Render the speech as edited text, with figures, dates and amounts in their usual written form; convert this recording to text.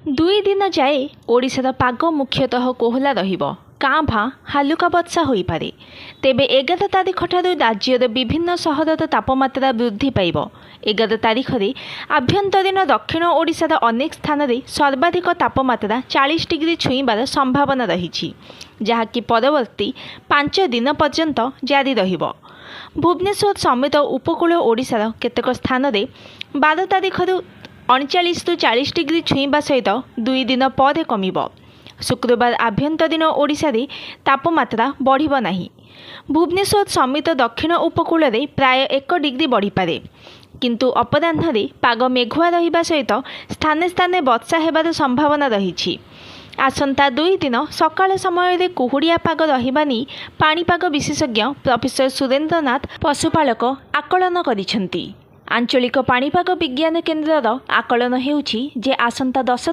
दुई दिन जाए ओडिशार पाग मुख्यतः कोहला रहिबो। काँ भाँ हालुका वर्षा हो पारे। तेबे 11 तारिख ठारू राज्यर विभिन्न सहरर तापमात्रा वृद्धि पाइब। 11 तारिख में आभ्यंतरीण दक्षिण ओडिशार अनेक स्थान में सर्वाधिक तापमात्रा 40 डिग्री छुईबार संभावना रही, जहाँकि परवर्ती 5 दिन पर्यंत जारी रहिबो। भुवनेश्वर समेत उपकूल ओडिशार केतेक स्थान में 12 तारिख 39 ରୁ 40 डिग्री छुईबा सहित 2 दिन पर कमिब। शुक्रवार आभ्यंतरीण ओडिशा रे तापमात्रा बढ़िबो नाही। भुवनेश्वर समेत दक्षिण उपकूल में प्राय 1 डिग्री बढ़ी पारे, किंतु अपराह्न रे पाग मेघुआ रहिबा सहित स्थाने स्थाने वर्षा हेबार संभावना रही। आसंता 2 दिन सकाळ समय रे कुहुड़िया पाग रहिबा नि पाणीपाग विशेषज्ञ प्रोफेसर सुरेंद्रनाथ पशुपालक आकलन करिसेंती। आंचलिक पाणीपाग विज्ञान केन्द्रर आकलन हेउछि जे आसंता 10